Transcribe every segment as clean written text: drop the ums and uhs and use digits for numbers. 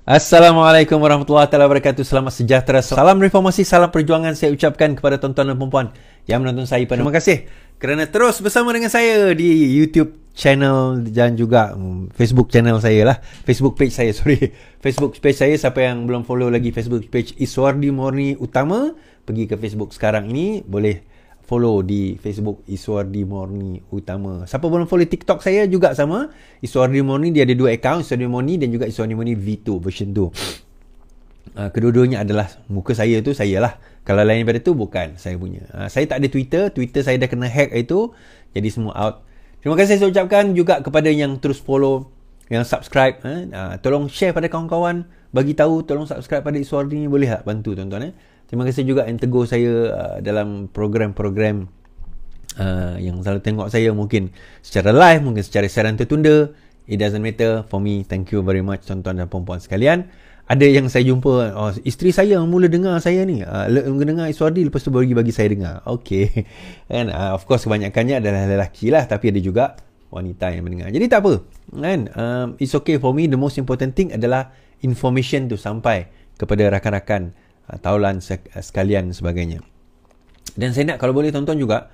Assalamualaikum warahmatullahi wabarakatuh. Selamat sejahtera. Salam reformasi, salam perjuangan saya ucapkan kepada tuan-tuan dan puan-puan yang menonton saya. Terima kasih kerana terus bersama dengan saya di YouTube channel dan juga Facebook channel saya lah. Facebook page saya, Facebook page saya. Siapa yang belum follow lagi Facebook page Iswardi Morni Utama, pergi ke Facebook sekarang ini. Boleh follow di Facebook Iswardi Morni Utama. Siapa belum follow TikTok saya juga sama, Iswardi Morni. Dia ada dua akaun, Iswardi Morni dan juga Iswardi Morni V2 version 2. Kedua-duanya adalah muka saya tu, saya lah. Kalau lain daripada tu bukan saya punya. Saya tak ada Twitter saya dah kena hack itu, jadi semua out. Terima kasih saya ucapkan juga kepada yang terus follow, yang subscribe. Tolong share pada kawan-kawan, bagi tahu, tolong subscribe pada Iswardi ni, boleh tak bantu tuan-tuan. Terima kasih juga yang tegur saya dalam program-program yang selalu tengok saya, mungkin secara live, mungkin secara siaran tertunda. It doesn't matter for me. Thank you very much tuan-tuan dan puan-puan sekalian. Ada yang saya jumpa, isteri saya mula dengar saya ni, dengar Iswardi, lepas tu bagi saya dengar. Okay. And of course kebanyakannya adalah lelaki lah, tapi ada juga wanita yang mendengar. Jadi tak apa kan, it's okay for me. The most important thing adalah information tu sampai kepada rakan-rakan, taulan sekalian sebagainya. Dan saya nak, kalau boleh tuan-tuan juga,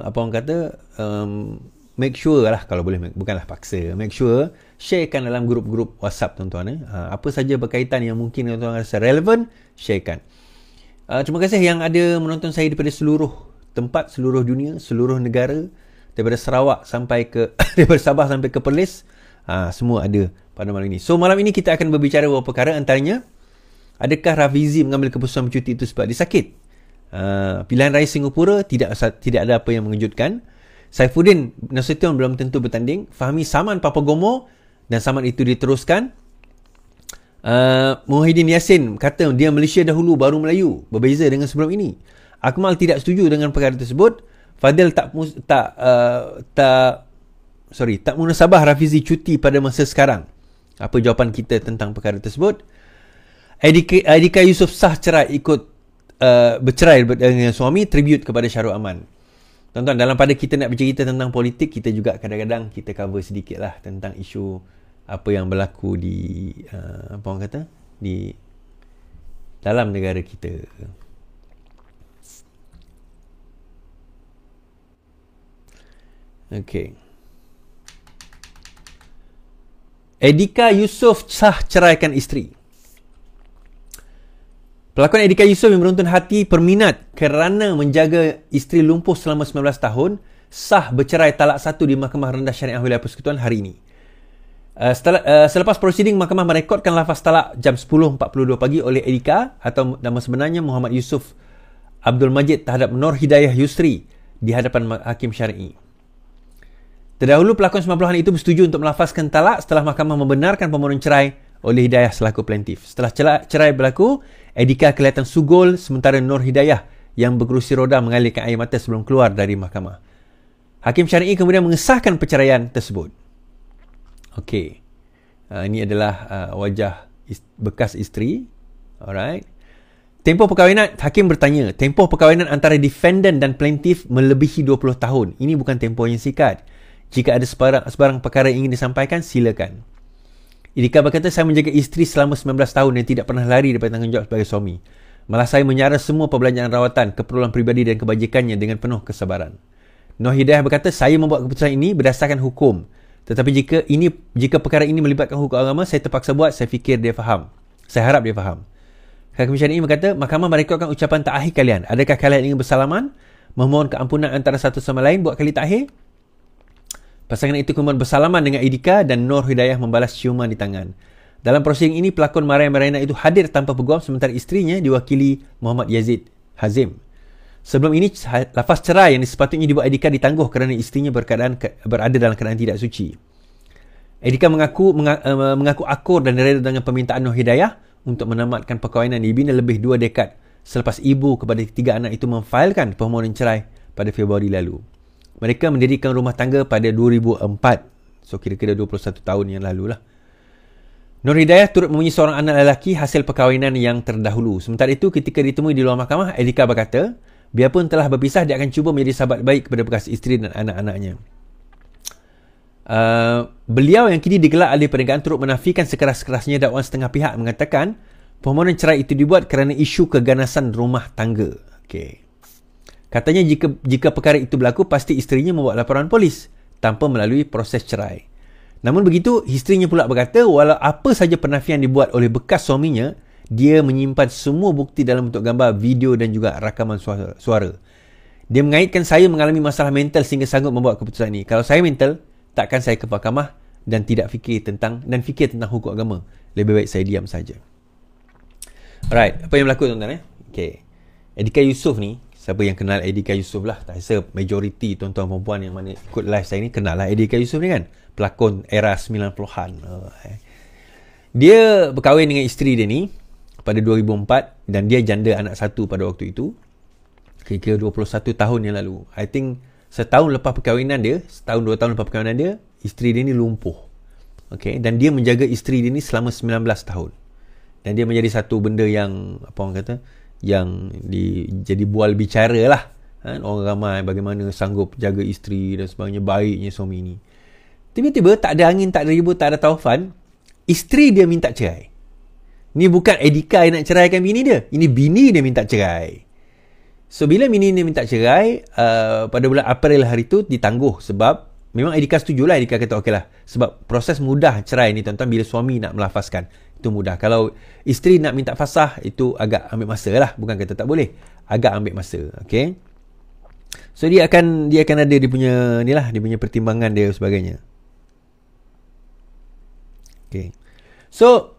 apa orang kata, make sure lah, kalau boleh, bukanlah paksa, make sure sharekan dalam grup-grup WhatsApp tuan-tuan. Apa saja berkaitan yang mungkin tuan-tuan rasa relevan, sharekan. Terima kasih yang ada menonton saya daripada seluruh tempat, seluruh dunia, seluruh negara, daripada Sarawak sampai ke daripada Sabah sampai ke Perlis, semua ada pada malam ini. So malam ini kita akan berbicara beberapa perkara, antaranya, adakah Rafizi mengambil keputusan bercuti itu sebab dia sakit? Pilihan raya Singapura tidak ada apa yang mengejutkan. Saifuddin Nasution belum tentu bertanding. Fahmi saman Papagomo dan saman itu diteruskan. Muhyiddin Yassin kata dia Malaysia dahulu baru Melayu, berbeza dengan sebelum ini. Akmal tidak setuju dengan perkara tersebut. Fadil tak munasabah Rafizi cuti pada masa sekarang. Apa jawapan kita tentang perkara tersebut? Aidika Yusof sah cerai ikut bercerai dengan suami, tribute kepada Syahrul Aman. Tuan-tuan, dalam pada kita nak bercerita tentang politik, kita juga kadang-kadang kita cover sedikit lah tentang isu apa yang berlaku di apa orang kata, di dalam negara kita. Okay. Aidika Yusof sah ceraikan isteri. Pelakon Aidika Yusof yang beruntun hati perminat kerana menjaga isteri lumpuh selama 19 tahun sah bercerai talak satu di Mahkamah Rendah Syariah Wilayah Persekutuan hari ini. Selepas prosiding, Mahkamah merekodkan lafaz talak jam 10.42 pagi oleh Aidika, atau nama sebenarnya Muhammad Yusuf Abdul Majid, terhadap Nur Hidayah Yusri di hadapan Hakim Syar'i. Terdahulu pelakon 90-an itu bersetuju untuk melafazkan talak setelah Mahkamah membenarkan permohonan cerai oleh Hidayah selaku plaintiff. Setelah cerai berlaku, Aidika kelihatan sugol, sementara Nur Hidayah yang berkerusi roda mengalirkan air mata sebelum keluar dari mahkamah. Hakim Syar'i kemudian mengesahkan perceraian tersebut. Okey. Ini adalah wajah bekas isteri. Alright. Tempoh perkahwinan, hakim bertanya, tempoh perkahwinan antara defendant dan plaintiff melebihi 20 tahun. Ini bukan tempoh yang singkat. Jika ada sebarang perkara yang ingin disampaikan, silakan. Aidika berkata, saya menjaga isteri selama 19 tahun dan tidak pernah lari daripada tanggungjawab sebagai suami. Malah saya menyara semua perbelanjaan rawatan, keperluan peribadi dan kebajikannya dengan penuh kesabaran. Nur Hidayah berkata, saya membuat keputusan ini berdasarkan hukum. Tetapi jika perkara ini melibatkan hukum agama, saya terpaksa buat, saya fikir dia faham. Saya harap dia faham. Hakim Syar'i berkata, Mahkamah merekodkan ucapan takhir kalian. Adakah kalian ingin bersalaman, memohon keampunan antara satu sama lain buat kali takhir? Pasangan itu kemudian bersalaman dengan Aidika dan Nur Hidayah membalas ciuman di tangan. Dalam prosiding ini, pelakon Maria Marina itu hadir tanpa peguam, sementara isterinya diwakili Muhammad Yazid Hazim. Sebelum ini, lafaz cerai yang sepatutnya dibuat Aidika ditangguh kerana isterinya berada dalam keadaan tidak suci. Aidika mengaku akur dan reda dengan permintaan Nur Hidayah untuk menamatkan perkahwinan dibina lebih 2 dekad selepas ibu kepada 3 anak itu memfailkan permohonan cerai pada Februari lalu. Mereka mendirikan rumah tangga pada 2004. So kira-kira 21 tahun yang lalu lah. Nur Hidayah turut mempunyai seorang anak lelaki hasil perkahwinan yang terdahulu. Sementara itu, ketika ditemui di luar mahkamah, Aidika berkata, biarpun telah berpisah, dia akan cuba menjadi sahabat baik kepada bekas isteri dan anak-anaknya. Beliau yang kini digelar ahli perniagaan turut menafikan sekeras-kerasnya dakwaan setengah pihak mengatakan permohonan cerai itu dibuat kerana isu keganasan rumah tangga. Okey. Katanya jika perkara itu berlaku, pasti isterinya membuat laporan polis tanpa melalui proses cerai. Namun begitu, isterinya pula berkata walau apa saja penafian dibuat oleh bekas suaminya, dia menyimpan semua bukti dalam bentuk gambar, video dan juga rakaman suara. Dia mengaitkan saya mengalami masalah mental sehingga sanggup membuat keputusan ini. Kalau saya mental, takkan saya ke mahkamah dan fikir tentang hukum agama. Lebih baik saya diam saja. Alright, apa yang berlaku tuan-tuan? Okay. Edika Yusof ni, siapa yang kenal Edika Yusof lah? Tak rasa majoriti tuan-tuan perempuan yang mana ikut live saya ni kenal lah Edika Yusof ni kan. Pelakon era 90-an. Dia berkahwin dengan isteri dia ni pada 2004 dan dia janda anak satu pada waktu itu. Kira-kira 21 tahun yang lalu. I think setahun lepas perkahwinan dia, setahun 2 tahun lepas perkahwinan dia, isteri dia ni lumpuh. Okay? Dan dia menjaga isteri dia ni selama 19 tahun. Dan dia menjadi satu benda yang, apa orang kata, yang jadi bual bicara lah. Orang ramai bagaimana sanggup jaga isteri dan sebagainya, baiknya suami ni. Tiba-tiba tak ada angin, tak ada ribut, tak ada taufan, isteri dia minta cerai. Ni bukan Edika yang nak ceraikan bini dia. Ini bini dia minta cerai. So, bila bini dia minta cerai, pada bulan April hari tu ditangguh sebab memang Edika setujulah. Edika kata okey lah. Sebab proses mudah cerai ni tuan-tuan bila suami nak melafazkan. Itu mudah. Kalau isteri nak minta fasah, itu agak ambil masa lah. Bukan kata tak boleh. Agak ambil masa. Okay. So, dia akan ada dia punya ni lah, dia punya pertimbangan dia dan sebagainya. Okay. So,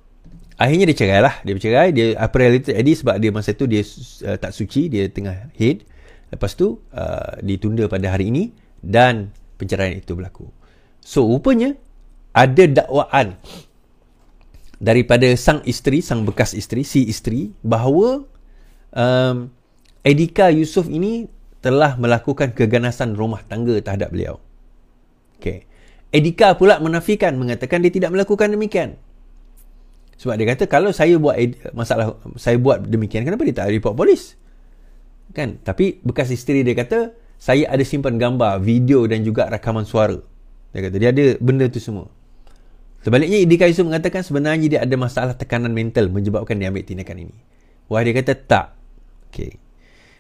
akhirnya dia cerai lah. Dia bercerai. Dia April itu jadi sebab dia masa tu dia tak suci. Dia tengah haid. Lepas tu ditunda pada hari ini. Dan penceraian itu berlaku. So rupanya ada dakwaan daripada sang isteri, sang bekas isteri, si isteri, bahawa Edika Yusof ini telah melakukan keganasan rumah tangga terhadap beliau. Okay. Edika pula menafikan, mengatakan dia tidak melakukan demikian. Sebab dia kata kalau saya buat saya buat demikian, kenapa dia tak report polis? Kan? Tapi bekas isteri dia kata saya ada simpan gambar, video dan juga rakaman suara. Dia kata dia ada benda tu semua. Sebaliknya Edika Yusof mengatakan sebenarnya dia ada masalah tekanan mental menyebabkan dia ambil tindakan ini. Wah, dia kata tak. Okay.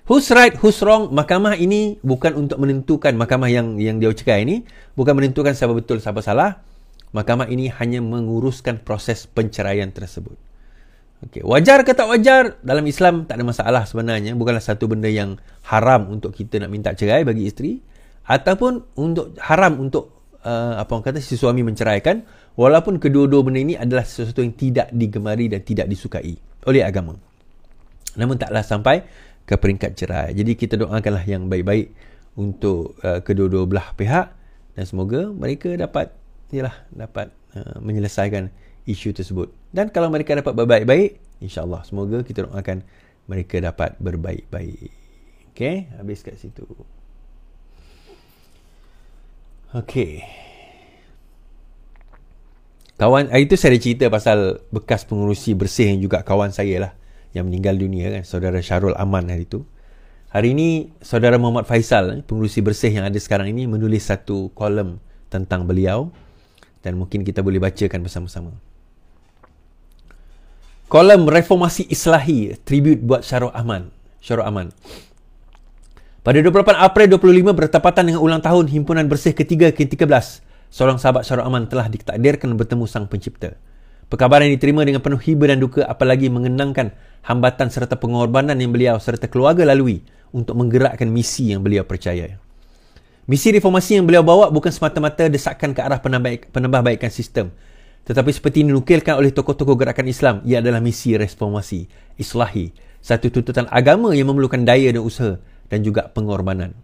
Who's right, who's wrong? Mahkamah ini bukan untuk menentukan, mahkamah yang dia cekai ini bukan menentukan siapa betul, siapa salah. Mahkamah ini hanya menguruskan proses penceraian tersebut. Okay. Wajar ke tak wajar? Dalam Islam tak ada masalah sebenarnya. Bukanlah satu benda yang haram untuk kita nak minta cerai bagi isteri. Ataupun haram untuk apa orang kata si suami menceraikan. Walaupun kedua-dua benda ini adalah sesuatu yang tidak digemari dan tidak disukai oleh agama. Namun taklah sampai ke peringkat cerai. Jadi kita doakanlah yang baik-baik untuk kedua-dua belah pihak. Dan semoga mereka dapat menyelesaikan isu tersebut. Dan kalau mereka dapat berbaik-baik, insya-Allah semoga kita doakan mereka dapat berbaik-baik. Okey, habis kat situ. Okey. Kawan, hari itu saya ada cerita pasal bekas pengurusi bersih yang juga kawan saya lah yang meninggal dunia kan, saudara Syarul Aman hari itu. Hari ini saudara Muhammad Faisal, pengurusi bersih yang ada sekarang ini, menulis satu kolom tentang beliau. Dan mungkin kita boleh bacakan bersama-sama. Kolom Reformasi Islahi, tribute buat Syarul Aman. Pada 28 April 25 bertepatan dengan ulang tahun Himpunan Bersih ketiga ke-13, seorang sahabat Syarul Aman telah ditakdirkan bertemu Sang Pencipta. Perkabaran diterima dengan penuh hiba dan duka, apalagi mengenangkan hambatan serta pengorbanan yang beliau serta keluarga lalui untuk menggerakkan misi yang beliau percaya. Misi reformasi yang beliau bawa bukan semata-mata desakan ke arah penambahbaikan sistem, tetapi seperti dinukilkan oleh tokoh-tokoh gerakan Islam, ia adalah misi reformasi islahi, satu tuntutan agama yang memerlukan daya dan usaha dan juga pengorbanan.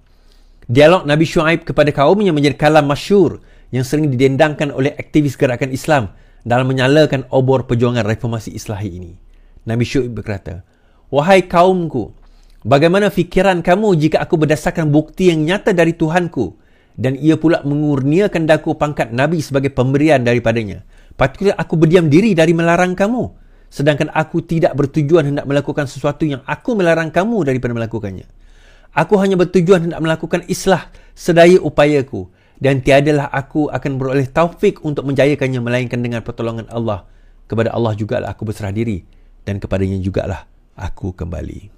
Dialog Nabi Syuaib kepada kaumnya menjadi kalam masyhur yang sering didendangkan oleh aktivis gerakan Islam dalam menyalakan obor perjuangan reformasi islahi ini. Nabi Syuaib berkata, "Wahai kaumku, bagaimana fikiran kamu jika aku berdasarkan bukti yang nyata dari Tuhanku dan ia pula mengurniakan daku pangkat Nabi sebagai pemberian daripadanya? Patutlah aku berdiam diri dari melarang kamu, sedangkan aku tidak bertujuan hendak melakukan sesuatu yang aku melarang kamu daripada melakukannya. Aku hanya bertujuan hendak melakukan islah sedaya upayaku dan tiadalah aku akan beroleh taufik untuk menjayakannya melainkan dengan pertolongan Allah. Kepada Allah jugalah aku berserah diri dan kepadanya jugalah aku kembali.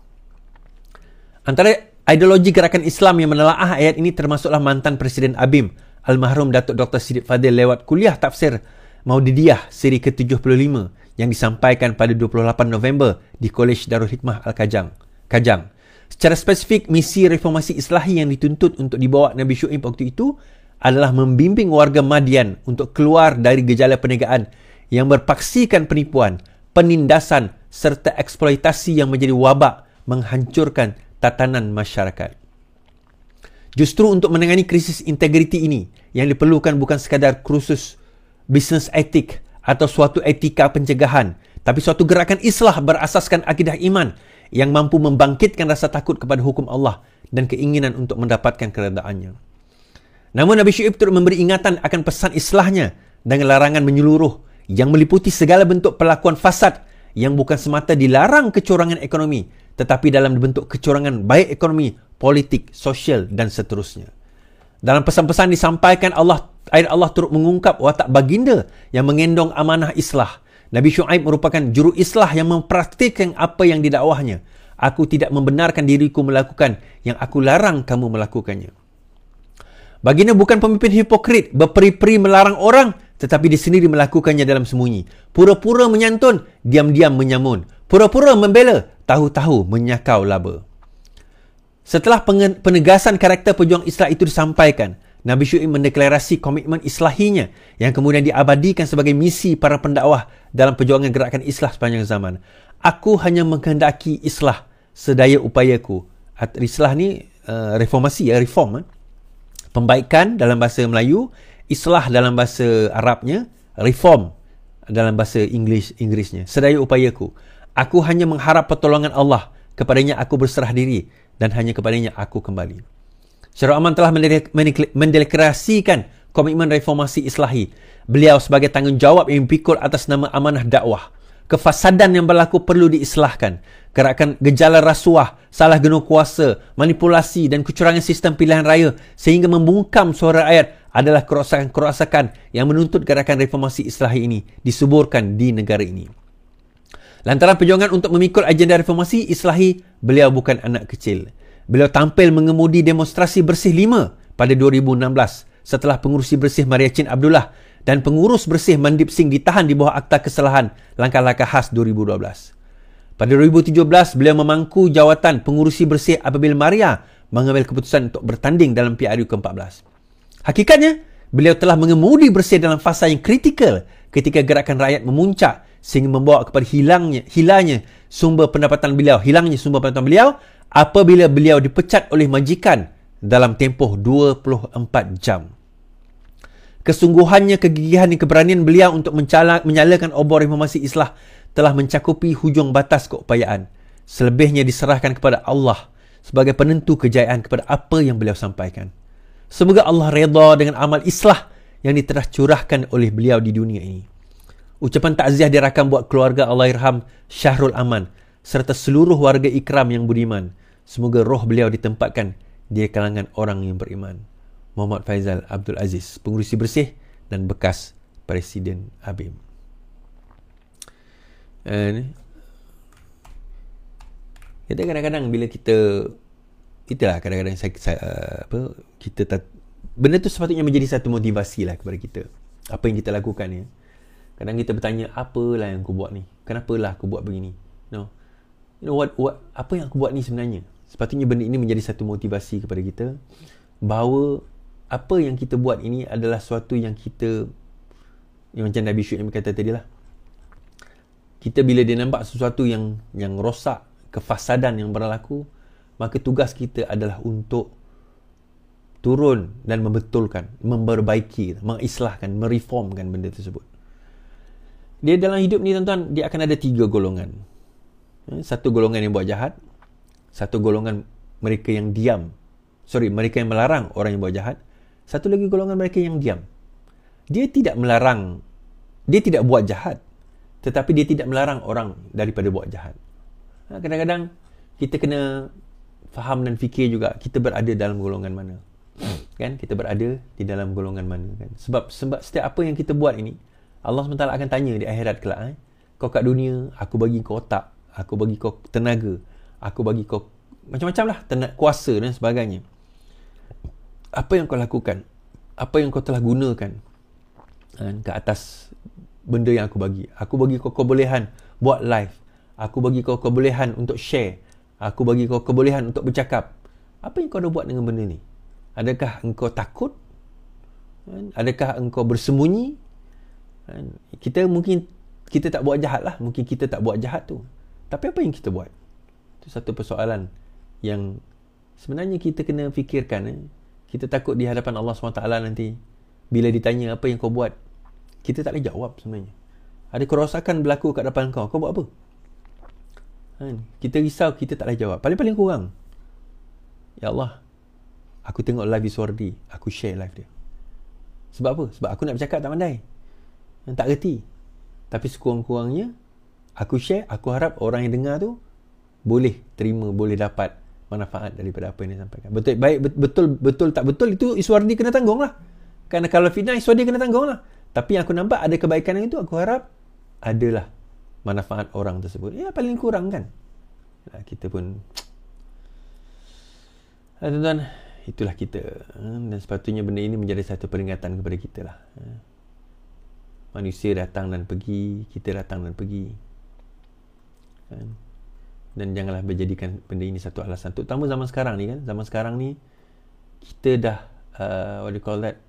Antara ideologi gerakan Islam yang menelaah ayat ini termasuklah mantan Presiden ABIM, Almarhum Datuk Dr. Siddiq Fadil lewat kuliah tafsir Maudidiyah siri ke-75 yang disampaikan pada 28 November di Kolej Darul Hikmah Al-Kajang. Secara spesifik, misi reformasi islahi yang dituntut untuk dibawa Nabi Syuaib waktu itu adalah membimbing warga Madian untuk keluar dari gejala perniagaan yang berpaksikan penipuan, penindasan serta eksploitasi yang menjadi wabak menghancurkan tatanan masyarakat. Justru untuk menangani krisis integriti ini, yang diperlukan bukan sekadar kursus bisnes etik atau suatu etika pencegahan, tapi suatu gerakan islah berasaskan akidah iman yang mampu membangkitkan rasa takut kepada hukum Allah dan keinginan untuk mendapatkan keredaannya. Namun Nabi Syuaib turut memberi ingatan akan pesan islahnya dengan larangan menyeluruh yang meliputi segala bentuk perlakuan fasad yang bukan semata dilarang kecurangan ekonomi, tetapi dalam bentuk kecurangan baik ekonomi, politik, sosial dan seterusnya. Dalam pesan-pesan disampaikan ayat Allah turut mengungkap watak baginda yang mengendong amanah islah. Nabi Syuaib merupakan juru islah yang mempraktikkan apa yang didakwahnya. Aku tidak membenarkan diriku melakukan yang aku larang kamu melakukannya. Baginda bukan pemimpin hipokrit, berperi-peri melarang orang, tetapi dia sendiri melakukannya dalam sembunyi. Pura-pura menyantun, diam-diam menyamun. Pura-pura membela, tahu-tahu menyakau laba. Setelah penegasan karakter pejuang islah itu disampaikan, Nabi Syuaib mendeklarasi komitmen islahinya yang kemudian diabadikan sebagai misi para pendakwah dalam perjuangan gerakan islah sepanjang zaman. Aku hanya menghendaki islah sedaya upayaku. Islah ni reformasi, reform. Pembaikan dalam bahasa Melayu, islah dalam bahasa Arabnya, reform dalam bahasa Inggerisnya. Sedaya upayaku. Aku hanya mengharap pertolongan Allah. Kepadanya aku berserah diri dan hanya kepadanya aku kembali. Syekh Rahman telah mendeklarasikan komitmen reformasi islahi. Beliau sebagai tanggungjawab yang dipikul atas nama amanah dakwah. Kefasadan yang berlaku perlu diislahkan. Gerakan gejala rasuah, salah guna kuasa, manipulasi dan kecurangan sistem pilihan raya sehingga membungkam suara rakyat adalah kerosakan yang menuntut gerakan reformasi islahi ini disuburkan di negara ini. Lantaran perjuangan untuk memikul agenda reformasi islahi, beliau bukan anak kecil. Beliau tampil mengemudi demonstrasi Bersih 5 pada 2016 setelah pengurusi Bersih Maria Chin Abdullah dan pengurus Bersih Mandip Singh ditahan di bawah Akta Kesalahan Langkah-Langkah Khas 2012. Pada 2017, beliau memangku jawatan pengurusi Bersih apabila Maria mengambil keputusan untuk bertanding dalam PRU ke-14. Hakikatnya, beliau telah mengemudi Bersih dalam fasa yang kritikal ketika gerakan rakyat memuncak sehingga membawa kepada hilangnya sumber pendapatan beliau apabila beliau dipecat oleh majikan dalam tempoh 24 jam. Kesungguhannya, kegigihan dan keberanian beliau untuk menyalakan obor reformasi islah telah mencakupi hujung batas keupayaan. Selebihnya diserahkan kepada Allah sebagai penentu kejayaan kepada apa yang beliau sampaikan. Semoga Allah redha dengan amal islah yang telah curahkan oleh beliau di dunia ini. Ucapan takziah dirakam buat keluarga Allahyarham Syahrul Aman serta seluruh warga Ikram yang budiman. Semoga roh beliau ditempatkan di kalangan orang yang beriman. Muhammad Faizal Abdul Aziz, pengurusi Bersih dan bekas Presiden ABIM. Kita kadang-kadang bila itulah kadang-kadang benda tu sepatutnya menjadi satu motivasi lah kepada kita. Apa yang kita lakukan ya. Kadang kita bertanya, apalah yang aku buat ni? Kenapalah aku buat begini? No. You know what apa yang aku buat ni sebenarnya? Sepatutnya benda ini menjadi satu motivasi kepada kita bahawa apa yang kita buat ini adalah sesuatu yang kita, yang macam Nabi Syuaib kata tadi lah. Kita bila dia nampak sesuatu yang rosak, kefasadan yang berlaku, maka tugas kita adalah untuk turun dan membetulkan, memperbaiki, mengislahkan, mereformkan benda tersebut. Dia dalam hidup ni tuan-tuan, dia akan ada 3 golongan. Satu golongan yang buat jahat, satu golongan mereka yang mereka yang melarang orang yang buat jahat, satu lagi golongan mereka yang diam. Dia tidak melarang, dia tidak buat jahat, tetapi dia tidak melarang orang daripada buat jahat. Kadang-kadang kita kena faham dan fikir juga kita berada dalam golongan mana. Kan, kita berada di dalam golongan mana kan. Sebab setiap apa yang kita buat ini, Allah SWT akan tanya di akhirat kelak. Kau kat dunia, aku bagi kau otak, aku bagi kau tenaga, aku bagi kau macam-macam lah, kuasa dan sebagainya. Apa yang kau lakukan? Apa yang kau telah gunakan ke atas benda yang aku bagi? Aku bagi kau kebolehan buat live. Aku bagi kau kebolehan untuk share. Aku bagi kau kebolehan untuk bercakap. Apa yang kau dah buat dengan benda ni? Adakah engkau takut? Adakah engkau bersembunyi? Kita tak buat jahat lah. Mungkin kita tak buat jahat tu. Tapi apa yang kita buat? Itu satu persoalan yang sebenarnya kita kena fikirkan. Kita takut di hadapan Allah SWT nanti. Bila ditanya apa yang kau buat, kita tak boleh jawab sebenarnya. Ada kerosakan berlaku kat depan kau buat apa? Kita risau, kita tak boleh jawab. Paling-paling kurang, ya Allah, aku tengok live Iswardi, aku share live dia. Sebab apa? Sebab aku nak bercakap tak pandai, tak reti. Tapi sekurang-kurangnya aku share, aku harap orang yang dengar tu boleh terima, boleh dapat manfaat daripada apa yang dia sampaikan. Betul tak betul, itu Iswardi kena tanggung lah. Kerana kalau fitnah, Iswardi kena tanggung lah. Tapi yang aku nampak ada kebaikan yang itu, aku harap adalah manfaat orang tersebut. Ya, paling kurang kan. Kita pun, tuan-tuan, itulah kita. Dan sepatutnya benda ini menjadi satu peringatan kepada kita lah. Manusia datang dan pergi, kita datang dan pergi. Dan janganlah menjadikan benda ini satu alasan. Terutama zaman sekarang ni kan. Zaman sekarang ni, kita dah, what do you call that?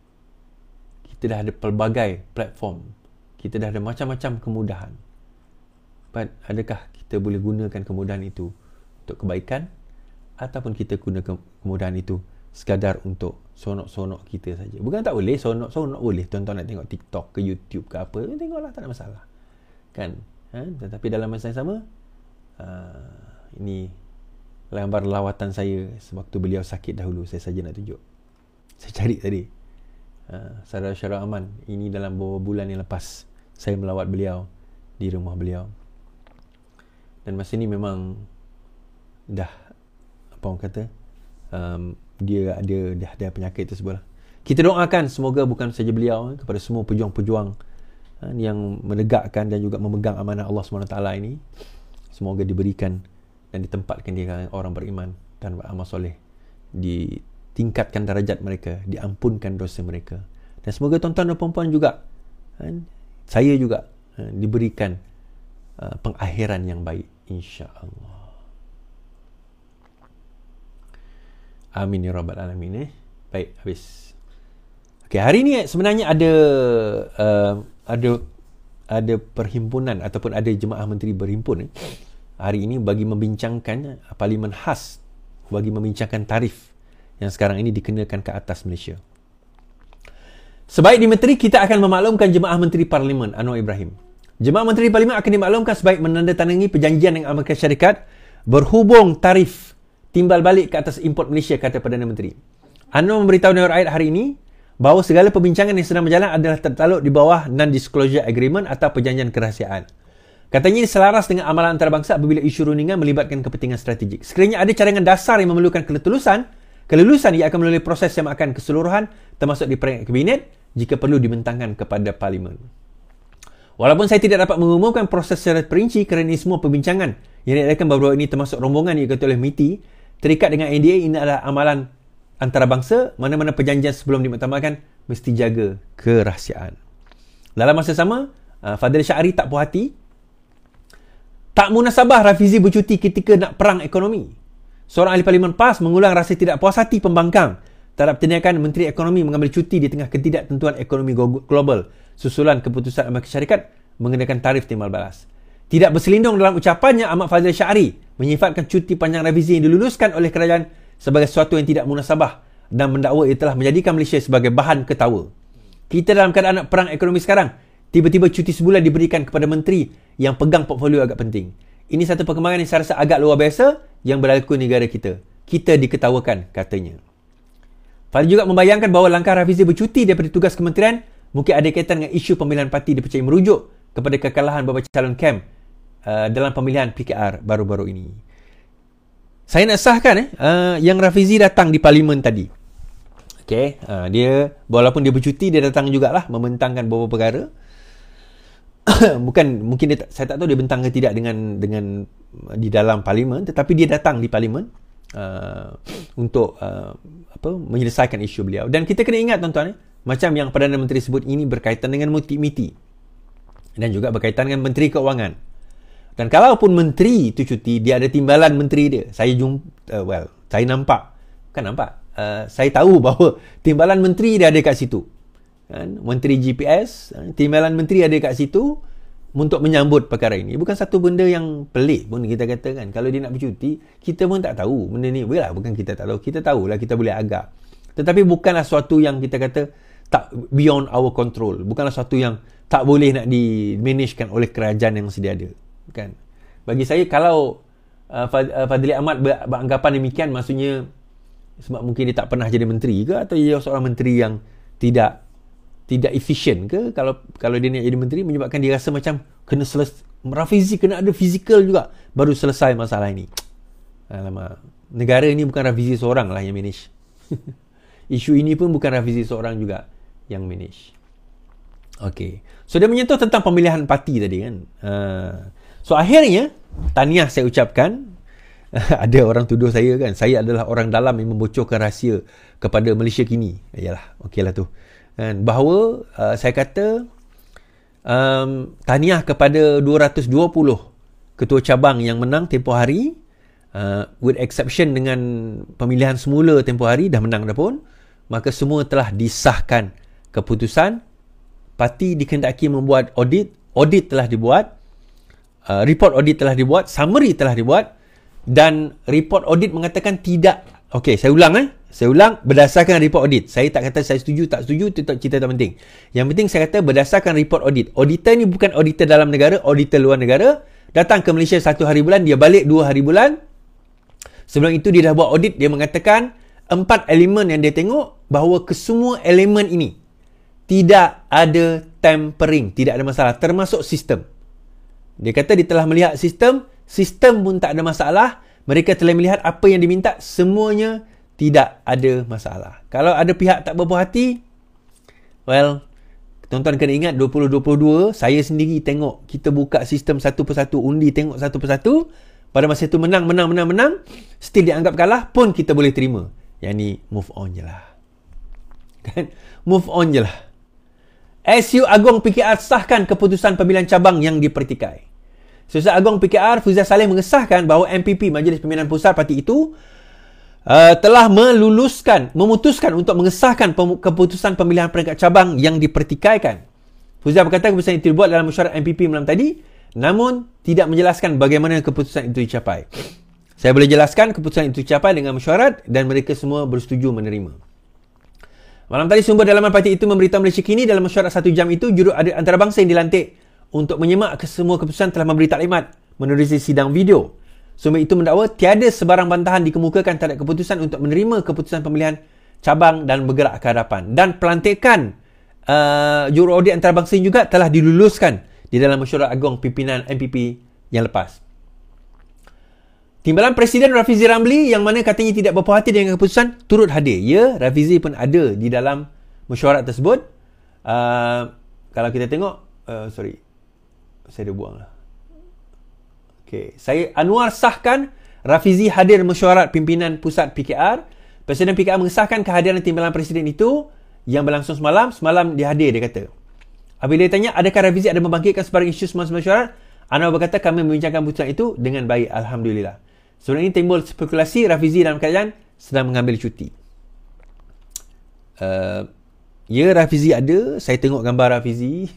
Kita dah ada pelbagai platform. Kita dah ada macam-macam kemudahan. But adakah kita boleh gunakan kemudahan itu untuk kebaikan, ataupun kita guna kemudahan itu sekadar untuk sonok-sonok kita saja? Bukan tak boleh, sonok-sonok boleh. Tuan-tuan nak tengok TikTok ke YouTube ke apa, tengoklah, tak ada masalah. Kan? Tetapi dalam masa yang sama, ini gambar lawatan saya sewaktu beliau sakit dahulu. Saya saja nak tunjuk. Saya cari tadi. Saudara Syarah Aman, ini dalam beberapa bulan yang lepas saya melawat beliau di rumah beliau. Dan masa ni memang dah, apa orang kata, dia ada penyakit tersebut lah. Kita doakan semoga bukan saja beliau, kepada semua pejuang-pejuang yang menegakkan dan juga memegang amanah Allah SWT ini, semoga diberikan dan ditempatkan di kalangan orang beriman dan beramal soleh, ditingkatkan darajat mereka, diampunkan dosa mereka. Dan semoga tuan-tuan dan puan-puan juga, saya juga, diberikan pengakhiran yang baik, insya-Allah. Amin ya rabbal alamin. Baik, habis. Okey, hari ni sebenarnya ada perhimpunan ataupun ada jemaah menteri berhimpun hari ini bagi membincangkan parlimen khas, bagi membincangkan tarif yang sekarang ini dikenakan ke atas Malaysia. Sebaik di menteri, kita akan memaklumkan jemaah menteri parlimen Anwar Ibrahim. Jemaah menteri parlimen akan dimaklumkan sebaik menandatangani perjanjian dengan Amerika Syarikat berhubung tarif timbal balik ke atas import Malaysia, kata Perdana Menteri. Anwar memberitahu Nurul Aid hari ini bahawa segala perbincangan yang sedang berjalan adalah tertakluk di bawah Non-Disclosure Agreement atau perjanjian kerahsiaan. Katanya ini selaras dengan amalan antarabangsa apabila isu rundingan melibatkan kepentingan strategik. Sekiranya ada cadangan dasar yang memerlukan kelulusan ia akan melalui proses yang akan keseluruhan termasuk di peringkat kabinet jika perlu dibentangkan kepada parlimen. Walaupun saya tidak dapat mengumumkan proses secara perinci kerana ini semua perbincangan yang diadakan baru-baru ini termasuk rombongan yang diketuai oleh MITI terikat dengan NDA, ini adalah amalan antarabangsa, mana-mana perjanjian sebelum dimuktamarkan mesti jaga kerahsiaan. Dalam masa sama, Fadil Syari tak puas hati. Tak munasabah Rafizi bercuti ketika nak perang ekonomi. Seorang ahli Parlimen PAS mengulang rasa tidak puas hati pembangkang terhadap tindakan Menteri Ekonomi mengambil cuti di tengah ketidaktentuan ekonomi global susulan keputusan Amerika Syarikat mengenakan tarif timbal balas. Tidak berselindung dalam ucapannya, Ahmad Fazil Syari menyifatkan cuti panjang Rafizi yang diluluskan oleh kerajaan sebagai sesuatu yang tidak munasabah dan mendakwa ia telah menjadikan Malaysia sebagai bahan ketawa. Kita dalam keadaan nak perang ekonomi sekarang, tiba-tiba cuti sebulan diberikan kepada menteri yang pegang portfolio agak penting. Ini satu perkembangan yang saya rasa agak luar biasa yang berlaku di negara kita. Kita diketawakan, katanya. Fadil juga membayangkan bahawa langkah Rafizi bercuti daripada tugas kementerian mungkin ada kaitan dengan isu pemilihan parti dipercayai merujuk kepada kekalahan beberapa calon KAM dalam pemilihan PKR baru-baru ini. Saya nak sahkan yang Rafizi datang di parlimen tadi. Okay, dia walaupun dia bercuti, dia datang jugalah membentangkan beberapa perkara. Mungkin saya tak tahu dia bentang ke tidak dengan di dalam parlimen, tetapi dia datang di parlimen untuk menyelesaikan isu beliau. Dan kita kena ingat tuan-tuan, macam yang Perdana Menteri sebut, ini berkaitan dengan multi-miti dan juga berkaitan dengan Menteri Keuangan. Dan kalaupun menteri itu cuti, dia ada timbalan menteri dia. Saya saya tahu bahawa timbalan menteri dia ada kat situ. Kan? Menteri GPS, timbalan menteri ada kat situ untuk menyambut perkara ini. Bukan satu benda yang pelik pun kita katakan. Kalau dia nak bercuti, kita pun tak tahu benda ni. Bukan kita tak tahu. Kita tahulah, kita boleh agak. Tetapi bukanlah suatu yang kita kata tak beyond our control. Bukanlah suatu yang tak boleh nak di-managekan oleh kerajaan yang sedia ada. Kan? Bagi saya, kalau Fadli Ahmad beranggapan demikian, maksudnya sebab mungkin dia tak pernah jadi menteri ke, atau dia seorang menteri yang tidak efisien ke, kalau dia nak jadi menteri, menyebabkan dia rasa macam kena Rafizi kena ada fizikal juga baru selesai masalah ini. Alamak, negara ini bukan Rafizi seorang lah yang manage. Isu ini pun bukan Rafizi seorang juga yang manage. Okay, so dia menyentuh tentang pemilihan parti tadi kan. So akhirnya tahniah saya ucapkan. Ada orang tuduh saya kan, saya adalah orang dalam yang membocorkan rahsia kepada Malaysia kini. Yalah, okeylah tu. Dan bahawa saya kata tahniah kepada 220 ketua cabang yang menang tempoh hari, with exception dengan pemilihan semula tempoh hari dah menang dah pun, maka semua telah disahkan keputusan. Parti dikehendaki membuat audit telah dibuat, report audit telah dibuat, summary telah dibuat, dan report audit mengatakan tidak. Okey, saya ulang berdasarkan report audit. Saya tak kata saya setuju tak setuju, itu cerita tak penting. Yang penting saya kata berdasarkan report audit. Auditor ni bukan auditor dalam negara, auditor luar negara. Datang ke Malaysia 1 hari bulan, dia balik 2 hari bulan. Sebelum itu dia dah buat audit, dia mengatakan 4 elemen yang dia tengok, bahawa kesemua elemen ini tidak ada tampering, tidak ada masalah, termasuk sistem. Dia kata dia telah melihat sistem pun tak ada masalah. Mereka telah melihat apa yang diminta, semuanya tidak ada masalah. Kalau ada pihak tak berpuas hati, tuan-tuan kena ingat 2022 saya sendiri tengok, kita buka sistem satu persatu, undi tengok satu persatu. Pada masa itu menang, still dianggap kalah pun kita boleh terima. Yang ni move on je lah. Kan? Move on je lah. SU Agong PKR sahkan keputusan pemilihan cabang yang dipertikai. Setiausaha Agong PKR Fuzia Saleh mengesahkan bahawa MPP Majlis Pimpinan Pusat parti itu telah memutuskan untuk mengesahkan keputusan pemilihan peringkat cabang yang dipertikaikan. Fuzia berkata keputusan itu dibuat dalam mesyuarat MPP malam tadi, namun tidak menjelaskan bagaimana keputusan itu dicapai. Saya boleh jelaskan keputusan itu dicapai dengan mesyuarat dan mereka semua bersetuju menerima. Malam tadi sumber dalaman parti itu memberitahu Malaysia Kini dalam mesyuarat 1 jam itu, juruk antarabangsa yang dilantik untuk menyemak semua keputusan telah memberi taklimat menerusi sidang video. Sumber itu mendakwa tiada sebarang bantahan dikemukakan terhadap keputusan untuk menerima keputusan pemilihan cabang dan bergerak ke hadapan. Dan pelantikan juruk audit antarabangsa juga telah diluluskan di dalam mesyuarat Agong pimpinan MPP yang lepas. Timbalan Presiden Rafizi Ramli yang mana katanya tidak berpuas hati dengan keputusan turut hadir. Ya, Rafizi pun ada di dalam mesyuarat tersebut. Kalau kita tengok, saya dah buang lah. Okay. Anwar sahkan Rafizi hadir mesyuarat pimpinan pusat PKR. Presiden PKR mengesahkan kehadiran timbalan Presiden itu yang berlangsung semalam. Semalam dia hadir, dia kata. Apabila dia tanya adakah Rafizi ada membangkitkan sebarang isu semasa mesyuarat, Anwar berkata kami membincangkan keputusan itu dengan baik, Alhamdulillah. Sebelum ini timbul spekulasi Rafizi dalam keadaan sedang mengambil cuti. Ya, Rafizi ada. Saya tengok gambar Rafizi.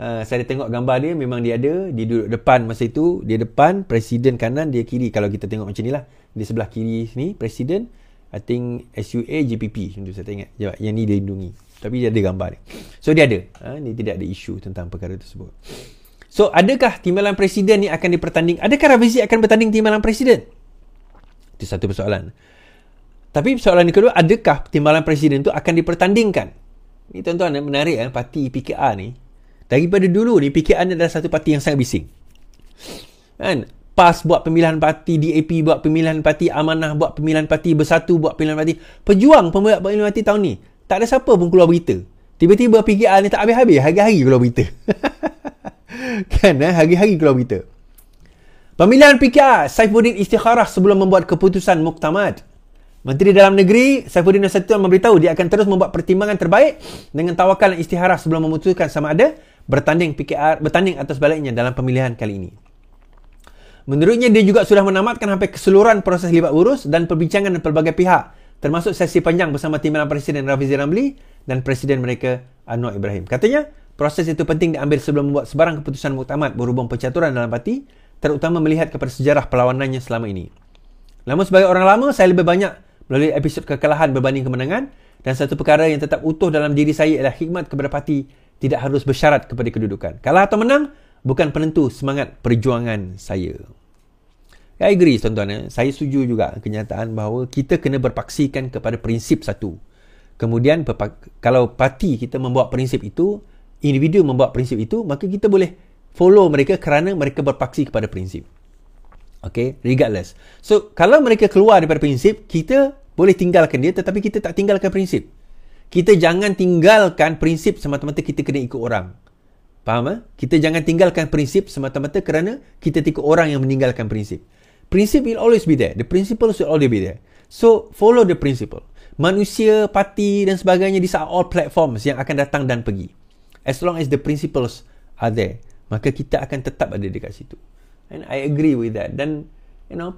Saya tengok gambar dia, memang dia ada. Dia duduk depan masa itu. Dia depan, Presiden kanan, dia kiri. Kalau kita tengok macam ni lah. Di sebelah kiri sini, Presiden. I think SUA, JPP. Macam tu saya tengok. Yang ni dia lindungi. Tapi dia ada gambar dia. So dia ada. Dia tidak ada isu tentang perkara tersebut. So adakah timbalan Presiden ni akan dipertanding? Adakah Rafizi akan bertanding timbalan Presiden? Itu satu persoalan. Tapi persoalan yang kedua, adakah timbalan Presiden tu akan dipertandingkan? Ini tuan-tuan menarik parti PKR ni. Daripada dulu ni PKR ni adalah satu parti yang sangat bising. Kan? PAS buat pemilihan parti, DAP buat pemilihan parti, Amanah buat pemilihan parti, Bersatu buat pemilihan parti. Pejuang pemilihan parti tahun ni, tak ada siapa pun keluar berita. Tiba-tiba PKR ni tak habis-habis, hari-hari keluar berita. Kan, hari-hari keluar berita. Pemilihan PKR, Saifuddin istikharah sebelum membuat keputusan muktamad. Menteri Dalam Negeri Saifuddin Nasution memberitahu dia akan terus membuat pertimbangan terbaik dengan tawakal dan istikharah sebelum memutuskan sama ada bertanding atau sebaliknya dalam pemilihan kali ini. Menurutnya, dia juga sudah menamatkan hampir keseluruhan proses libat urus dan perbincangan dengan pelbagai pihak, termasuk sesi panjang bersama Timbalan Presiden Rafizi Ramli dan Presiden mereka Anwar Ibrahim. Katanya, proses itu penting diambil sebelum membuat sebarang keputusan muktamad berhubung percaturan dalam parti, terutama melihat kepada sejarah perlawanannya selama ini. Namun sebagai orang lama, saya lebih banyak melalui episod kekalahan berbanding kemenangan, dan satu perkara yang tetap utuh dalam diri saya ialah khidmat kepada parti tidak harus bersyarat kepada kedudukan. Kalah atau menang bukan penentu semangat perjuangan saya. I agree, tuan-tuan. Saya setuju juga kenyataan bahawa kita kena berpaksikan kepada prinsip satu. Kemudian kalau parti kita membawa prinsip itu, individu membawa prinsip itu, maka kita boleh follow mereka kerana mereka berpaksi kepada prinsip. Okay, regardless. So, kalau mereka keluar daripada prinsip, kita boleh tinggalkan dia, tetapi kita tak tinggalkan prinsip. Kita jangan tinggalkan prinsip semata-mata kita kena ikut orang. Faham? Kita jangan tinggalkan prinsip semata-mata kerana kita ikut orang yang meninggalkan prinsip. Prinsip will always be there. The principles will always be there. So, follow the principle. Manusia, parti dan sebagainya, these are all platforms yang akan datang dan pergi. As long as the principles are there, maka kita akan tetap ada dekat situ. And I agree with that. Dan,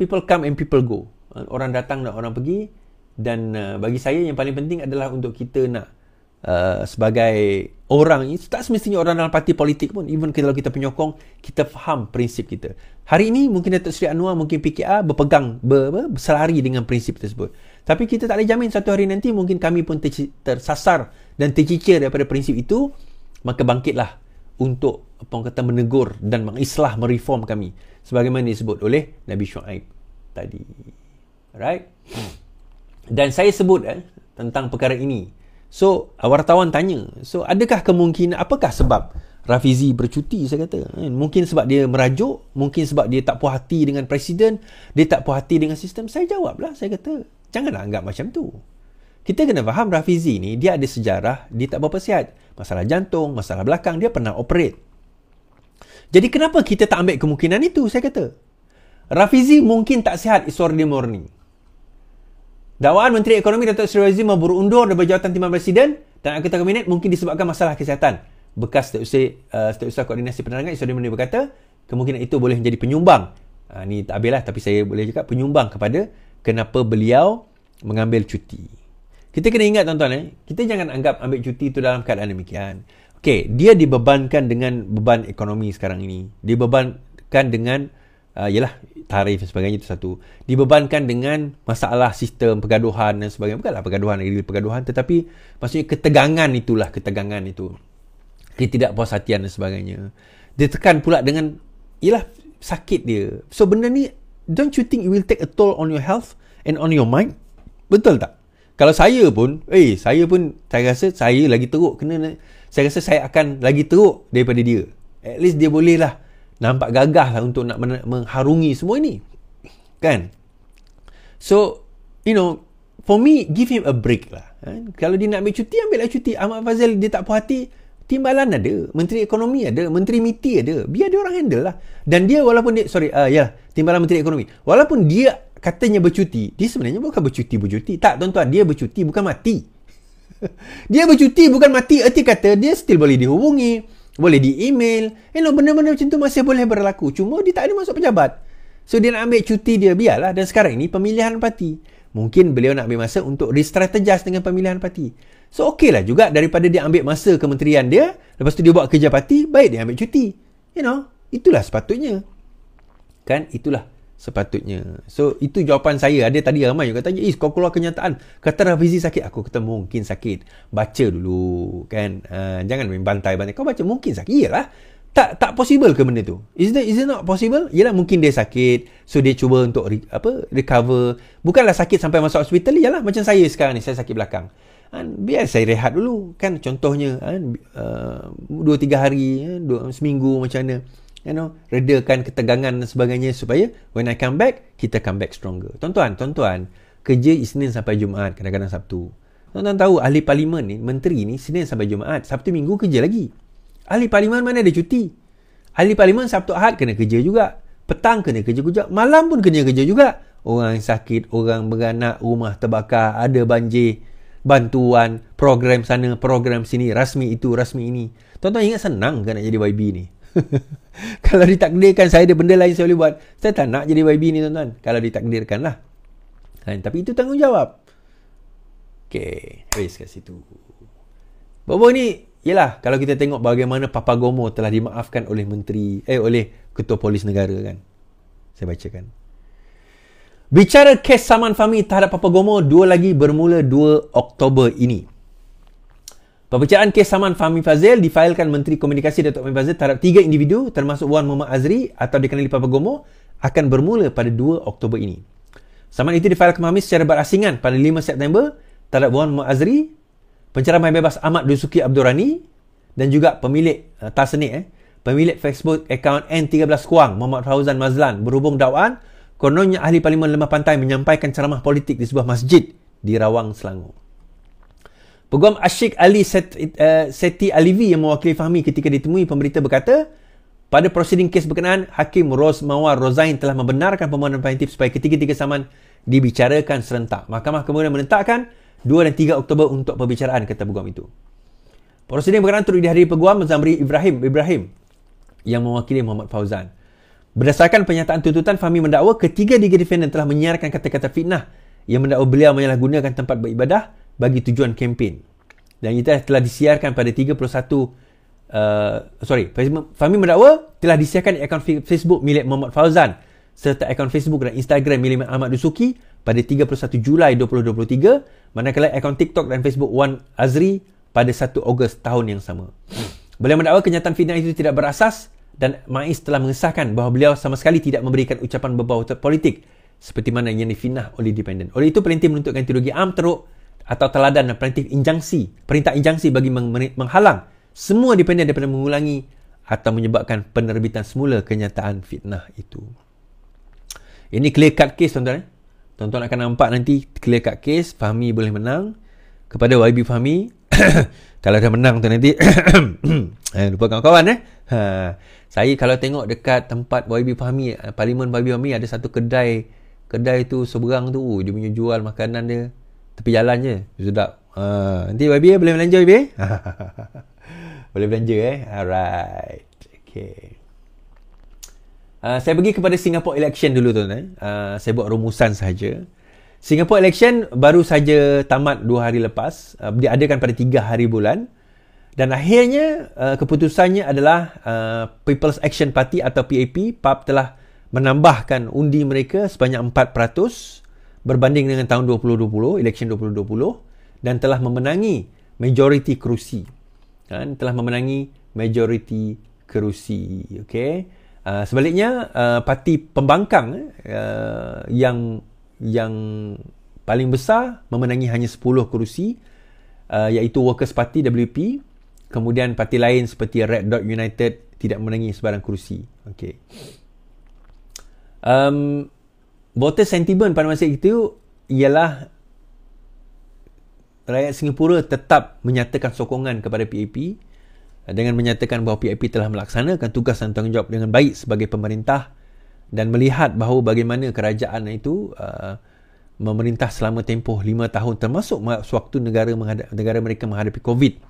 people come and people go. Orang datang dan orang pergi. Dan bagi saya yang paling penting adalah untuk kita nak sebagai orang, tak semestinya orang dalam parti politik pun, even kalau kita penyokong, kita faham prinsip kita. Hari ini mungkin Datuk Seri Anwar, mungkin PKR berpegang, berselari dengan prinsip tersebut. Tapi kita tak boleh jamin satu hari nanti mungkin kami pun tersasar dan tercicir daripada prinsip itu, maka bangkitlah untuk menegur dan mengislah, mereform kami sebagaimana disebut oleh Nabi Shu'aib tadi. Alright? Dan saya sebut tentang perkara ini. So, wartawan tanya, so adakah kemungkinan, apakah sebab Rafizi bercuti? Saya kata, mungkin sebab dia merajuk, mungkin sebab dia tak puas hati dengan presiden, dia tak puas hati dengan sistem. Saya jawablah, saya kata, janganlah anggap macam tu. Kita kena faham Rafizi ni, dia ada sejarah, dia tak berapa sihat. Masalah jantung, masalah belakang, dia pernah operate. Jadi kenapa kita tak ambil kemungkinan itu? Saya kata, Rafizi mungkin tak sihat Iswari Morning. Dakwaan Menteri Ekonomi Datuk Seri Rafizi memburu undur daripada jawatan Timbalan Presiden dan Anggota Kabinet mungkin disebabkan masalah kesihatan. Bekas Setiausaha Koordinasi Penerangan Iswari Morning berkata, kemungkinan itu boleh menjadi penyumbang. Ni tak habis lah, tapi saya boleh cakap penyumbang kepada kenapa beliau mengambil cuti. Kita kena ingat tuan-tuan, kita jangan anggap ambil cuti itu dalam keadaan demikian. Okey, dia dibebankan dengan beban ekonomi sekarang ini. Dibebankan dengan tarif dan sebagainya, itu satu. Dibebankan dengan masalah sistem pergaduhan dan sebagainya. Bukanlah pergaduhan, tetapi maksudnya ketegangan itu. Ketidakpuashatian dan sebagainya. Ditekan pula dengan sakit dia. So benda ni, don't you think it will take a toll on your health and on your mind? Betul tak? Kalau saya pun saya rasa saya lagi teruk saya rasa saya akan lagi teruk daripada dia. At least dia boleh lah nampak gagah lah untuk nak mengharungi semua ini. Kan? So, for me, give him a break lah. Kalau dia nak ambil cuti, ambil lah cuti. Ahmad Fazil, dia tak puas hati, Timbalan ada, Menteri Ekonomi ada, Menteri MITI ada. Biar dia orang handle lah. Dan dia walaupun dia, Timbalan Menteri Ekonomi. Walaupun dia katanya bercuti, dia sebenarnya bukan bercuti. Tak, tuan-tuan, dia bercuti bukan mati. Dia bercuti bukan mati. Erti kata, dia still boleh dihubungi. Boleh di-email. Benda-benda macam tu masih boleh berlaku. Cuma dia tak ada masuk pejabat. So, dia nak ambil cuti dia, biarlah. Dan sekarang ni pemilihan parti. Mungkin beliau nak ambil masa untuk restrategize dengan pemilihan parti. So, okey lah juga daripada dia ambil masa kementerian dia, lepas tu dia buat kerja parti, baik dia ambil cuti. Itulah sepatutnya. Kan? Itulah sepatutnya. So, itu jawapan saya. Ada tadi ramai yang kata, kau keluar kenyataan. Kata Rafizi sakit. Aku kata mungkin sakit. Baca dulu. Kan? Jangan main bantai-bantai. Kau baca mungkin sakit. Iyalah. Tak possible ke benda tu? Is it not possible? Yalah, mungkin dia sakit. So, dia cuba untuk recover. Bukanlah sakit sampai masuk hospital. Yalah, macam saya sekarang ni. Saya sakit belakang. Biar saya rehat dulu. Kan? Contohnya, 2-3 hari, seminggu macam mana. redakan ketegangan dan sebagainya, supaya when I come back, kita come back stronger. Tuan-tuan, kerja Isnin sampai Jumaat, kadang-kadang Sabtu. Tuan-tuan tahu ahli parlimen ni, menteri ni Isnin sampai Jumaat, Sabtu Minggu kerja lagi. Ahli parlimen mana ada cuti? Ahli parlimen Sabtu Ahad kena kerja juga. Petang kena kerja juga. Malam pun kena kerja juga. Orang sakit, orang beranak, rumah terbakar, ada banjir, bantuan, program sana, program sini, rasmi itu, rasmi ini. Tuan-tuan ingat senang kan nak jadi YB ni? Kalau ditakdirkan saya ada benda lain saya boleh buat, saya tak nak jadi YB ni tuan-tuan. Kalau ditakdirkan lah. Tapi itu tanggungjawab. Okay, habis kat situ. Bawa ni, yelah, kalau kita tengok bagaimana Papagomo telah dimaafkan oleh oleh Ketua Polis Negara kan. Saya bacakan. Bicara kes saman Fahmi terhadap Papagomo, dua lagi bermula 2 Oktober ini. Pembacaan kes saman Fahmi Fadzil difailkan Menteri Komunikasi Datuk Fahmi Fadzil terhadap 3 individu termasuk Wan Muhammad Azri atau dikenali Papagomo akan bermula pada 2 Oktober ini. Saman itu difailkan Fahmi secara berasingan pada 5 September terhadap Wan Muhammad Azri, penceramah bebas Ahmad Dusuki Abdul Rani dan juga pemilik pemilik Facebook akaun N13 Kuang Muhammad Fauzan Mazlan berhubung dakwaan kononnya ahli parlimen Lemah Pantai menyampaikan ceramah politik di sebuah masjid di Rawang, Selangor. Peguam Ashik Ali Seti Alivi yang mewakili Fahmi ketika ditemui pemberita berkata, pada prosiding kes berkenaan, Hakim Ros Mawar Rozain telah membenarkan permohonan preventif supaya ketiga-tiga saman dibicarakan serentak. Mahkamah kemudian menetapkan 2 dan 3 Oktober untuk perbicaraan, kata peguam itu. Prosiding berkenaan turut dihadiri peguam Zamri Ibrahim yang mewakili Muhammad Fauzan. Berdasarkan pernyataan tuntutan, Fahmi mendakwa ketiga-tiga defendant telah menyiarkan kata-kata fitnah yang mendakwa beliau menyalahgunakan tempat beribadah bagi tujuan kempen. Dan itu telah disiarkan pada 31 Fahmi mendakwa telah disiarkan di akaun Facebook milik Muhammad Fauzan serta akaun Facebook dan Instagram milik Ahmad Dusuki pada 31 Julai 2023, manakala akaun TikTok dan Facebook Wan Azri pada 1 Ogos tahun yang sama. Beliau mendakwa kenyataan fitnah itu tidak berasas dan MAIS telah mengesahkan bahawa beliau sama sekali tidak memberikan ucapan berbau politik seperti mana yang difitnah oleh independen. Oleh itu, pelintir menuntut ganti rugi am teruk atau teladan dan perintah injangsi bagi menghalang semua independen daripada mengulangi atau menyebabkan penerbitan semula kenyataan fitnah itu. Ini clear cut case, tuan-tuan. Tuan-tuan akan nampak nanti clear cut case. Fahmi boleh menang. Kepada YB Fahmi, kalau dah menang tu nanti lupa kawan-kawan saya kalau tengok dekat tempat YB Fahmi, Parlimen YB Fahmi, ada satu kedai tu seberang tu, dia punya jual makanan dia tepi jalan je, sedap. Nanti YB boleh belanja YB? Boleh belanja alright. Okay. Saya pergi kepada Singapore election dulu tuan. Saya buat rumusan sahaja. Singapore election baru saja tamat 2 hari lepas. Diadakan pada 3 hari bulan. Dan akhirnya keputusannya adalah People's Action Party atau PAP telah menambahkan undi mereka sebanyak 4% berbanding dengan tahun 2020, election 2020, dan telah memenangi majoriti kerusi. Telah memenangi majoriti kerusi. Okay. Sebaliknya parti pembangkang yang paling besar memenangi hanya 10 kerusi, iaitu Workers' Party WP. Kemudian parti lain seperti Red Dot United tidak memenangi sebarang kerusi. Okay. Voter sentiment pada masa itu ialah rakyat Singapura tetap menyatakan sokongan kepada PAP dengan menyatakan bahawa PAP telah melaksanakan tugas dan tanggungjawab dengan baik sebagai pemerintah dan melihat bahawa bagaimana kerajaan itu memerintah selama tempoh 5 tahun termasuk sewaktu negara mereka menghadapi COVID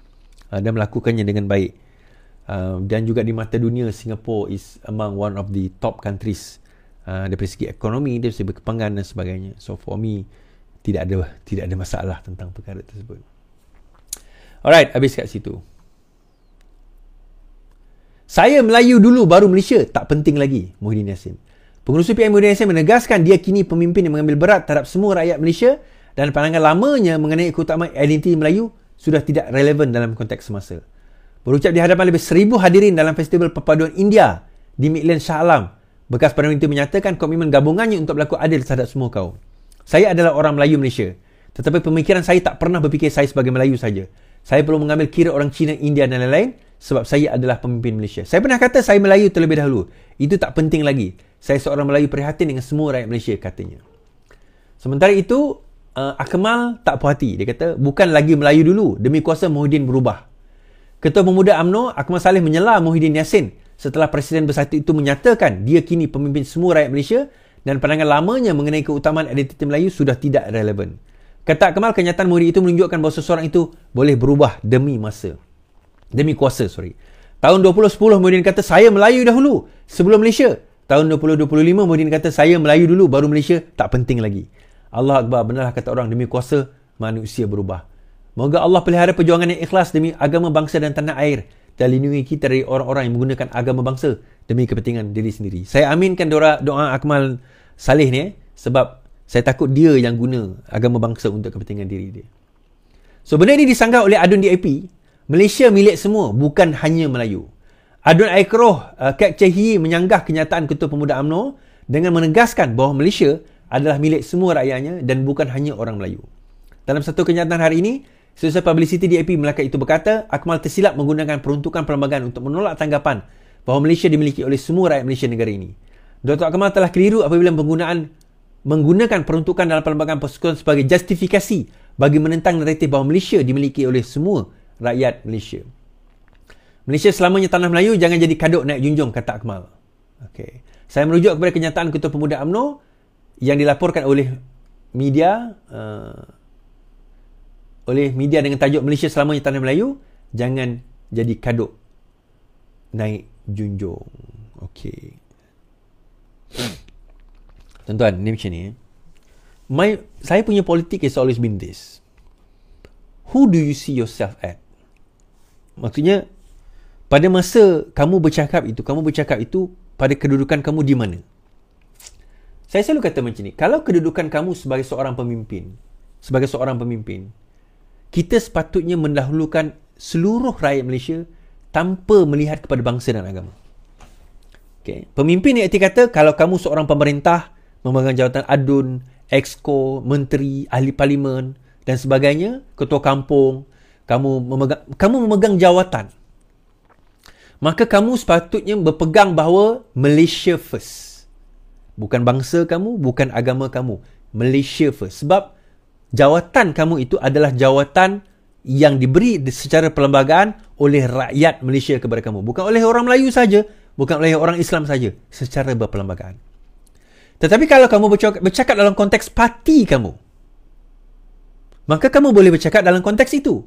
dan melakukannya dengan baik. Dan juga di mata dunia, Singapore is among one of the top countries dari segi ekonomi, dari segi berkembang dan sebagainya. So for me, tidak ada masalah tentang perkara tersebut. Alright, habis kat situ. Saya Melayu dulu baru Malaysia, tak penting lagi, Muhyiddin Yassin. Pengurusi PM Muhyiddin Yassin menegaskan dia kini pemimpin yang mengambil berat terhadap semua rakyat Malaysia dan pandangan lamanya mengenai keutamaan identiti Melayu sudah tidak relevan dalam konteks semasa. Berucap di hadapan lebih 1,000 hadirin dalam Festival Perpaduan India di Midland Shah Alam, bekas Perdana Menteri menyatakan komitmen gabungannya untuk berlaku adil terhadap semua kaum. Saya adalah orang Melayu Malaysia, tetapi pemikiran saya tak pernah berfikir saya sebagai Melayu saja. Saya perlu mengambil kira orang Cina, India dan lain-lain. sebab saya adalah pemimpin Malaysia. Saya pernah kata saya Melayu terlebih dahulu. Itu tak penting lagi. Saya seorang Melayu prihatin dengan semua rakyat Malaysia, katanya. Sementara itu, Akmal tak puas hati. Dia kata, bukan lagi Melayu dulu. Demi kuasa Muhyiddin berubah. Ketua Pemuda UMNO, Akmal Saleh menyela Muhyiddin Yassin setelah Presiden Bersatu itu menyatakan dia kini pemimpin semua rakyat Malaysia dan pandangan lamanya mengenai keutamaan identiti Melayu sudah tidak relevan. Kata Akmal, kenyataan Muhyiddin itu menunjukkan bahawa seseorang itu boleh berubah demi kuasa. Tahun 2010, Muhyiddin kata, saya Melayu dahulu sebelum Malaysia. Tahun 2025, Muhyiddin kata, saya Melayu dulu baru Malaysia, tak penting lagi. Allah Akbar, benarlah kata orang, demi kuasa manusia berubah. Moga Allah pelihara perjuangan yang ikhlas demi agama bangsa dan tanah air dan lindungi kita dari orang-orang yang menggunakan agama bangsa demi kepentingan diri sendiri. Saya aminkan doa Akmal Saleh ni, sebab saya takut dia yang guna agama bangsa untuk kepentingan diri dia. So, benda ini disanggah oleh Adun DAP. Malaysia milik semua, bukan hanya Melayu. Adun Aikroh Kek Cehi menyanggah kenyataan Ketua Pemuda UMNO dengan menegaskan bahawa Malaysia adalah milik semua rakyatnya dan bukan hanya orang Melayu. Dalam satu kenyataan hari ini, Setiausaha Publicity DAP Melaka itu berkata, Akmal tersilap menggunakan peruntukan perlembagaan untuk menolak tanggapan bahawa Malaysia dimiliki oleh semua rakyat Malaysia negara ini. Dr. Akmal telah keliru apabila menggunakan peruntukan dalam perlembagaan persekutuan sebagai justifikasi bagi menentang naratif bahawa Malaysia dimiliki oleh semua rakyat Malaysia. Malaysia selamanya tanah Melayu, jangan jadi kaduk naik junjung, kata Akmal. Okay. Saya merujuk kepada kenyataan Ketua Pemuda UMNO yang dilaporkan oleh media dengan tajuk Malaysia selamanya tanah Melayu, jangan jadi kaduk naik junjung. Okey. Tuan-tuan, ni macam ni. Saya punya politik has always been this. Who do you see yourself at? Maksudnya, pada masa kamu bercakap itu pada kedudukan kamu di mana? Saya selalu kata macam ni, kalau kedudukan kamu sebagai seorang pemimpin, kita sepatutnya mendahulukan seluruh rakyat Malaysia tanpa melihat kepada bangsa dan agama. Okay. Pemimpin ni erti kata, kalau kamu seorang pemerintah, memegang jawatan adun, exco, menteri, ahli parlimen dan sebagainya, ketua kampung, kamu memegang jawatan, maka kamu sepatutnya berpegang bahawa Malaysia first. Bukan bangsa kamu, bukan agama kamu. Malaysia first. Sebab jawatan kamu itu adalah jawatan yang diberi secara perlembagaan oleh rakyat Malaysia kepada kamu. Bukan oleh orang Melayu saja, bukan oleh orang Islam saja, secara berperlembagaan. Tetapi kalau kamu bercakap dalam konteks parti kamu, maka kamu boleh bercakap dalam konteks itu.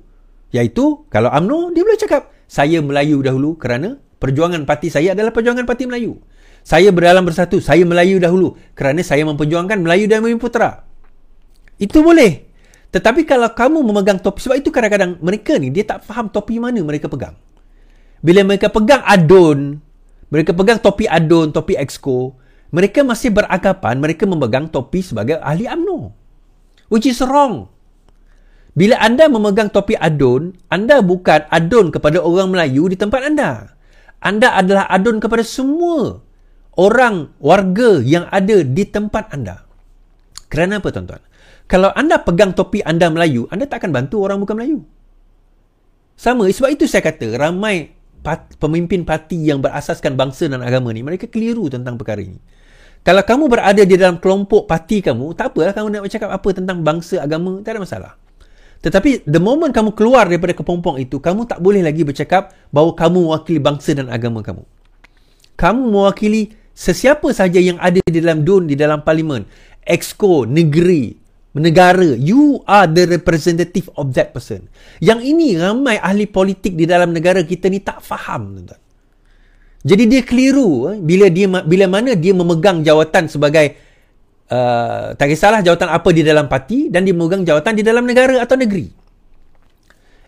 Iaitu, kalau UMNO, dia boleh cakap, saya Melayu dahulu kerana perjuangan parti saya adalah perjuangan parti Melayu. Saya berdalam bersatu, saya Melayu dahulu kerana saya memperjuangkan Melayu dan Bumiputera. Itu boleh. Tetapi kalau kamu memegang topi, sebab itu kadang-kadang mereka ni, dia tak faham topi mana mereka pegang. Bila mereka pegang adun, mereka pegang topi adun, topi exco, mereka masih beranggapan mereka memegang topi sebagai ahli UMNO. Which is wrong. Bila anda memegang topi adun, anda bukan adun kepada orang Melayu di tempat anda. Anda adalah adun kepada semua orang, warga yang ada di tempat anda. Kerana apa, tuan-tuan? Kalau anda pegang topi anda Melayu, anda tak akan bantu orang bukan Melayu. Sama, sebab itu saya kata, ramai pemimpin parti yang berasaskan bangsa dan agama ni, mereka keliru tentang perkara ini. Kalau kamu berada di dalam kelompok parti kamu, tak apalah kamu nak bercakap apa tentang bangsa, agama, tak ada masalah. Tetapi, the moment kamu keluar daripada kepompong itu, kamu tak boleh lagi bercakap bahawa kamu mewakili bangsa dan agama kamu. Kamu mewakili sesiapa sahaja yang ada di dalam DUN, di dalam parlimen, exco, negeri, negara. You are the representative of that person. Yang ini ramai ahli politik di dalam negara kita ni tak faham, tuan-tuan. Jadi dia keliru bila mana dia memegang jawatan sebagai tak kisahlah jawatan apa di dalam parti, dan dia memegang jawatan di dalam negara atau negeri.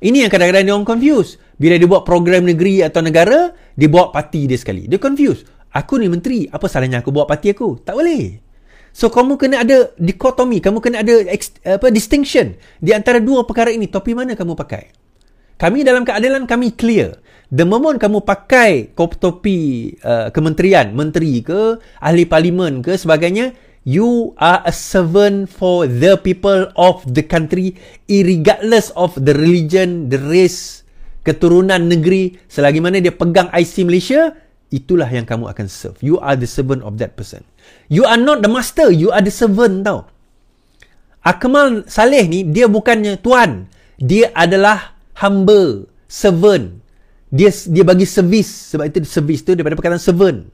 Ini yang kadang-kadang dia orang confuse. Bila dia buat program negeri atau negara, dia bawa parti dia sekali. Dia confuse. Aku ni menteri, apa salahnya aku bawa parti aku? Tak boleh. So, kamu kena ada dikotomi, kamu kena ada distinction di antara dua perkara ini. Topi mana kamu pakai? Kami dalam keadilan, kami clear. The moment kamu pakai topi kementerian, menteri ke, ahli parlimen ke, sebagainya, you are a servant for the people of the country, irregardless of the religion, the race, keturunan negeri, selagi mana dia pegang IC Malaysia, itulah yang kamu akan serve. You are the servant of that person. You are not the master, you are the servant tau. Akmal Saleh ni, dia bukannya tuan. Dia adalah hamba, servant. Dia bagi servis. Sebab itu servis tu daripada perkataan servant.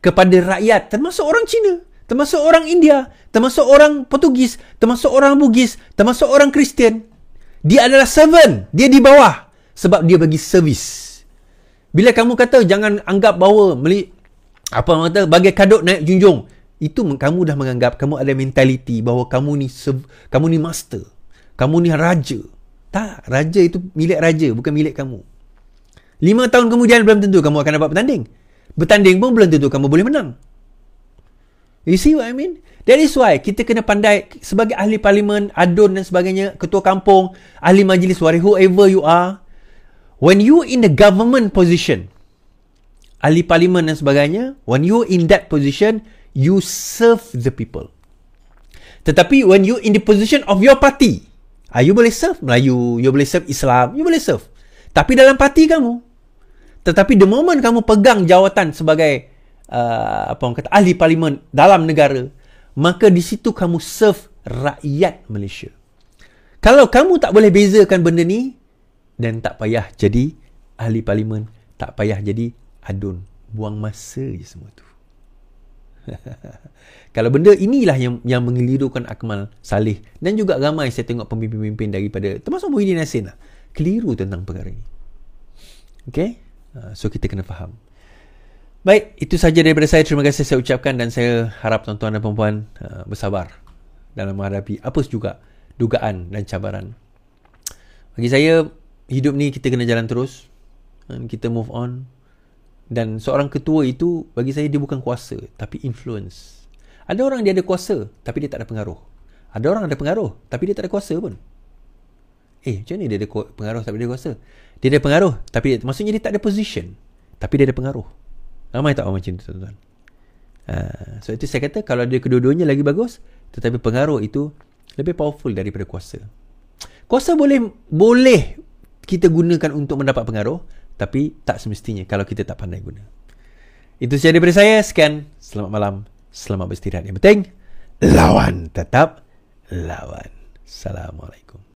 Kepada rakyat, termasuk orang Cina, termasuk orang India, termasuk orang Portugis, termasuk orang Bugis, termasuk orang Kristian. Dia adalah servant. Dia di bawah. Sebab dia bagi servis. Bila kamu kata jangan anggap bahawa bagai kadut naik junjung, itu kamu dah menganggap kamu ada mentaliti bahawa kamu ni master. Kamu ni raja. Tak, raja itu milik raja, bukan milik kamu. 5 tahun kemudian belum tentu kamu akan dapat bertanding. Bertanding pun belum tentu kamu boleh menang. You see what I mean? That is why kita kena pandai sebagai ahli parlimen, adun dan sebagainya, ketua kampung, ahli majlis waris, whoever you are. When you in the government position, ahli parlimen dan sebagainya, when you in that position, you serve the people. Tetapi when you in the position of your party, you boleh serve Melayu, you boleh serve Islam, you boleh serve. Tapi dalam parti kamu. Tetapi the moment kamu pegang jawatan sebagai ahli parlimen dalam negara, maka di situ kamu serve rakyat Malaysia. Kalau kamu tak boleh bezakan benda ni, dan tak payah jadi ahli parlimen, tak payah jadi adun. Buang masa je semua tu. Kalau benda inilah yang mengelirukan Akmal Saleh, dan juga ramai saya tengok pemimpin-pemimpin daripada, termasuk Muhyiddin Yassin lah, keliru tentang perkara ini. Okay? So kita kena faham. Baik, itu saja daripada saya. Terima kasih saya ucapkan, dan saya harap tuan-tuan dan puan-puan bersabar dalam menghadapi apa juga dugaan dan cabaran. Bagi saya, hidup ni kita kena jalan terus, dan kita move on. Dan seorang ketua itu, bagi saya dia bukan kuasa, tapi influence. Ada orang dia ada kuasa, tapi dia tak ada pengaruh. Ada orang ada pengaruh, tapi dia tak ada kuasa pun. Macam ni dia ada pengaruh tapi dia ada kuasa? Dia ada pengaruh, tapi maksudnya dia tak ada position, tapi dia ada pengaruh. Ramai tak orang macam tu, tuan-tuan? So itu saya kata, kalau dia kedua-duanya lagi bagus, tetapi pengaruh itu lebih powerful daripada kuasa. Kuasa boleh kita gunakan untuk mendapat pengaruh, tapi tak semestinya kalau kita tak pandai guna. Itu saja daripada saya. Sekian. Selamat malam. Selamat beristirahat. Yang penting, lawan. Tetap lawan. Assalamualaikum.